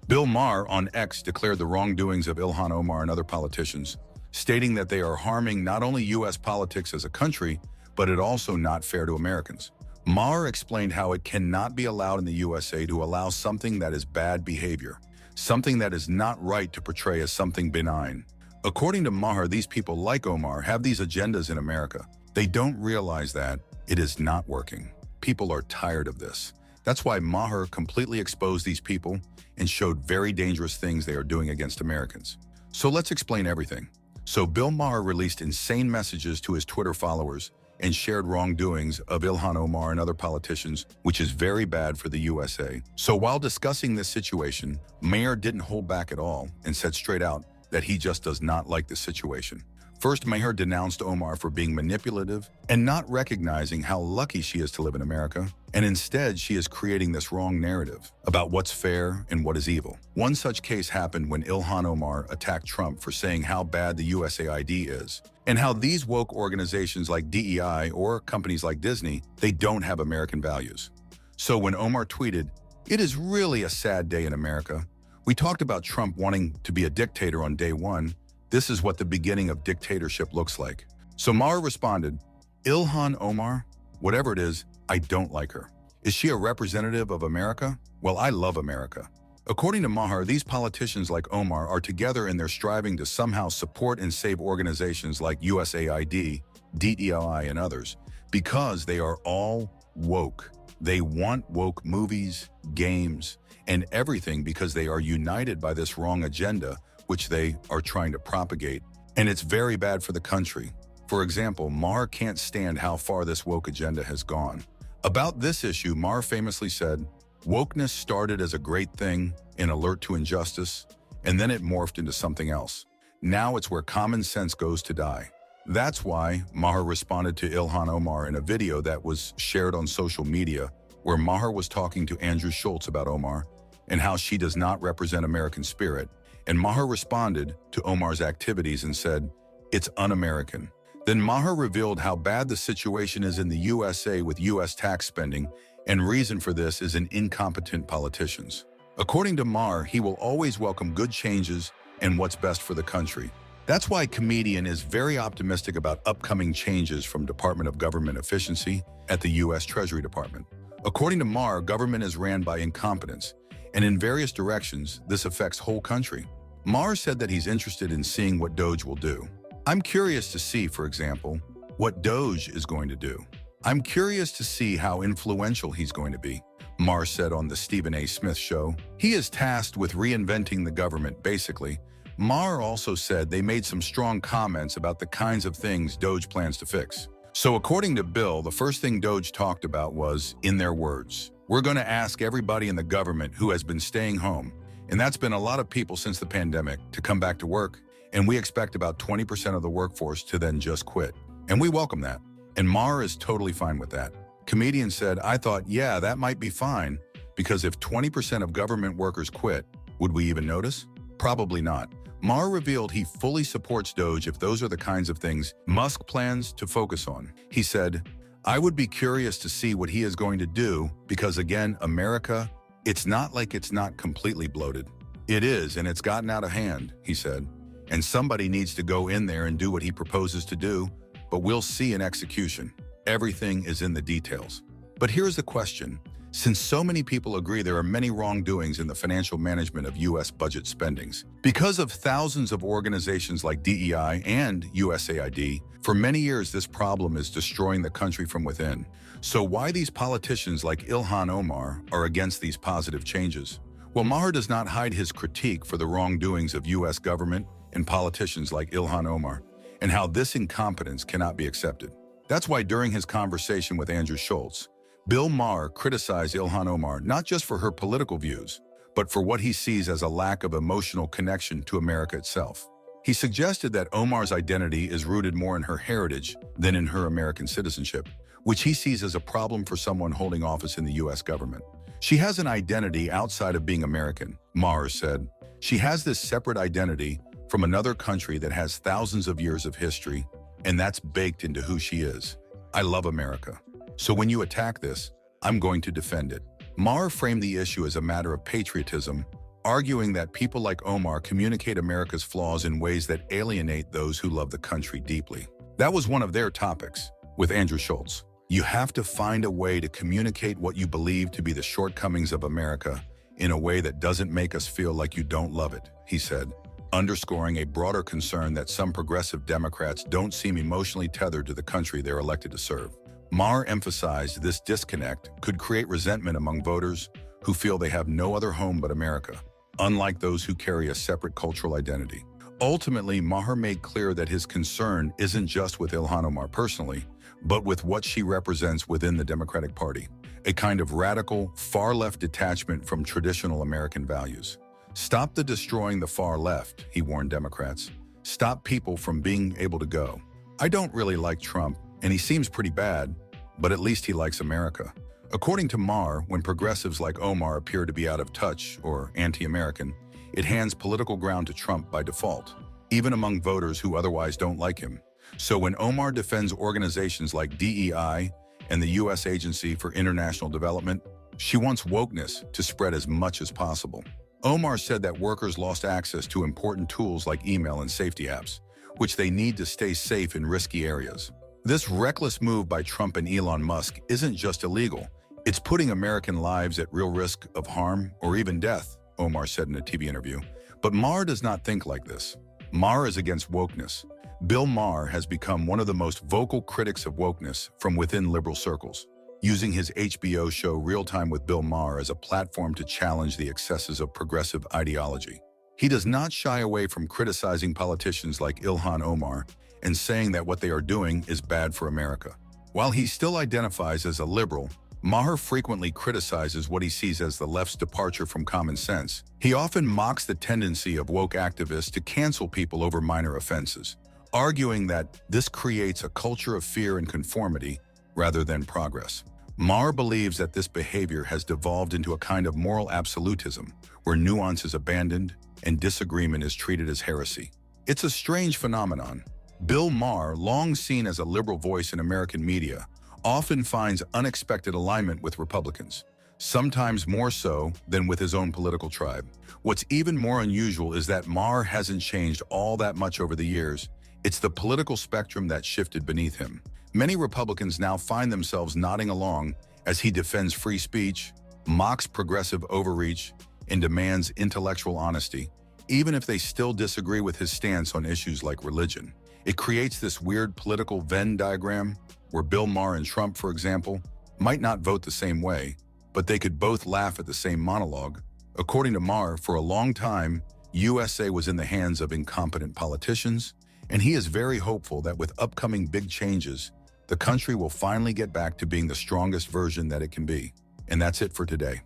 Bill Maher on X declared the wrongdoings of Ilhan Omar and other politicians, stating that they are harming not only U.S. politics as a country, but it also not fair to Americans. Maher explained how it cannot be allowed in the USA to allow something that is bad behavior, something that is not right to portray as something benign. According to Maher, these people like Omar have these agendas in America. They don't realize that it is not working. People are tired of this. That's why Maher completely exposed these people and showed very dangerous things they are doing against Americans. So let's explain everything. So Bill Maher released insane messages to his Twitter followers and shared wrongdoings of Ilhan Omar and other politicians, which is very bad for the USA. So while discussing this situation, Maher didn't hold back at all and said straight out that he just does not like the situation. First, Maher denounced Omar for being manipulative and not recognizing how lucky she is to live in America, and instead she is creating this wrong narrative about what's fair and what is evil. One such case happened when Ilhan Omar attacked Trump for saying how bad the USAID is, and how these woke organizations like DEI or companies like Disney, they don't have American values. So when Omar tweeted, "It is really a sad day in America. We talked about Trump wanting to be a dictator on day one. This is what the beginning of dictatorship looks like." So Maher responded, "Ilhan Omar, whatever it is, I don't like her. Is she a representative of America? Well, I love America." According to Maher, these politicians like Omar are together in their striving to somehow support and save organizations like USAID, DEI, and others, because they are all woke. They want woke movies, games, and everything because they are united by this wrong agenda which they are trying to propagate, and it's very bad for the country. For example, Maher can't stand how far this woke agenda has gone. About this issue, Maher famously said, "Wokeness started as a great thing, an alert to injustice, and then it morphed into something else. Now it's where common sense goes to die." That's why Maher responded to Ilhan Omar in a video that was shared on social media, where Maher was talking to Andrew Schultz about Omar and how she does not represent American spirit. And Maher responded to Omar's activities and said, "It's un-American." Then Maher revealed how bad the situation is in the USA with US tax spending, and reason for this is in incompetent politicians. According to Maher, he will always welcome good changes and what's best for the country. That's why comedian is very optimistic about upcoming changes from Department of Government Efficiency at the US Treasury Department. According to Maher, government is ran by incompetence, and in various directions, this affects whole country. Maher said that he's interested in seeing what Doge will do. I'm curious to see, for example, what Doge is going to do. I'm curious to see how influential he's going to be, Maher said on the Stephen A. Smith Show. He is tasked with reinventing the government, basically. Maher also said they made some strong comments about the kinds of things Doge plans to fix. So according to Bill, the first thing Doge talked about was, in their words, "We're going to ask everybody in the government who has been staying home, and that's been a lot of people since the pandemic, to come back to work, and we expect about 20% of the workforce to then just quit. And we welcome that." And Maher is totally fine with that. Comedian said, "I thought, yeah, that might be fine, because if 20% of government workers quit, would we even notice? Probably not." Maher revealed he fully supports Doge if those are the kinds of things Musk plans to focus on. He said, "I would be curious to see what he is going to do, because again, America, it's not like it's not completely bloated. It is, and it's gotten out of hand," he said. "And somebody needs to go in there and do what he proposes to do, but we'll see in execution. Everything is in the details." But here's the question. Since so many people agree there are many wrongdoings in the financial management of U.S. budget spendings, because of thousands of organizations like DEI and USAID, for many years this problem is destroying the country from within. So why these politicians like Ilhan Omar are against these positive changes? Well, Maher does not hide his critique for the wrongdoings of U.S. government and politicians like Ilhan Omar, and how this incompetence cannot be accepted. That's why during his conversation with Andrew Schultz, Bill Maher criticized Ilhan Omar not just for her political views, but for what he sees as a lack of emotional connection to America itself. He suggested that Omar's identity is rooted more in her heritage than in her American citizenship, which he sees as a problem for someone holding office in the U.S. government. "She has an identity outside of being American," Maher said. "She has this separate identity from another country that has thousands of years of history, and that's baked into who she is. I love America. So when you attack this, I'm going to defend it." Maher framed the issue as a matter of patriotism, arguing that people like Omar communicate America's flaws in ways that alienate those who love the country deeply. That was one of their topics with Andrew Schultz. You have to find a way to communicate what you believe to be the shortcomings of America in a way that doesn't make us feel like you don't love it, he said, underscoring a broader concern that some progressive Democrats don't seem emotionally tethered to the country they're elected to serve. Maher emphasized this disconnect could create resentment among voters who feel they have no other home but America, unlike those who carry a separate cultural identity. Ultimately, Maher made clear that his concern isn't just with Ilhan Omar personally, but with what she represents within the Democratic Party, a kind of radical, far-left detachment from traditional American values. Stop the destroying the far left, he warned Democrats. Stop people from being able to go. I don't really like Trump, and he seems pretty bad, but at least he likes America. According to Maher, when progressives like Omar appear to be out of touch or anti-American, it hands political ground to Trump by default, even among voters who otherwise don't like him. So when Omar defends organizations like DEI and the U.S. Agency for International Development, she wants wokeness to spread as much as possible. Omar said that workers lost access to important tools like email and safety apps, which they need to stay safe in risky areas. This reckless move by Trump and Elon Musk isn't just illegal, it's putting American lives at real risk of harm or even death, Omar said in a TV interview. But Maher does not think like this. Maher is against wokeness. Bill Maher has become one of the most vocal critics of wokeness from within liberal circles, using his HBO show Real Time with Bill Maher as a platform to challenge the excesses of progressive ideology. He does not shy away from criticizing politicians like Ilhan Omar and saying that what they are doing is bad for America. While he still identifies as a liberal, Maher frequently criticizes what he sees as the left's departure from common sense. He often mocks the tendency of woke activists to cancel people over minor offenses, arguing that this creates a culture of fear and conformity rather than progress. Maher believes that this behavior has devolved into a kind of moral absolutism, where nuance is abandoned and disagreement is treated as heresy. It's a strange phenomenon. Bill Maher, long seen as a liberal voice in American media, often finds unexpected alignment with Republicans, sometimes more so than with his own political tribe. What's even more unusual is that Maher hasn't changed all that much over the years. It's the political spectrum that shifted beneath him. Many Republicans now find themselves nodding along as he defends free speech, mocks progressive overreach, and demands intellectual honesty, even if they still disagree with his stance on issues like religion. It creates this weird political Venn diagram where Bill Maher and Trump, for example, might not vote the same way, but they could both laugh at the same monologue. According to Maher, for a long time, USA was in the hands of incompetent politicians, and he is very hopeful that with upcoming big changes, the country will finally get back to being the strongest version that it can be. And that's it for today.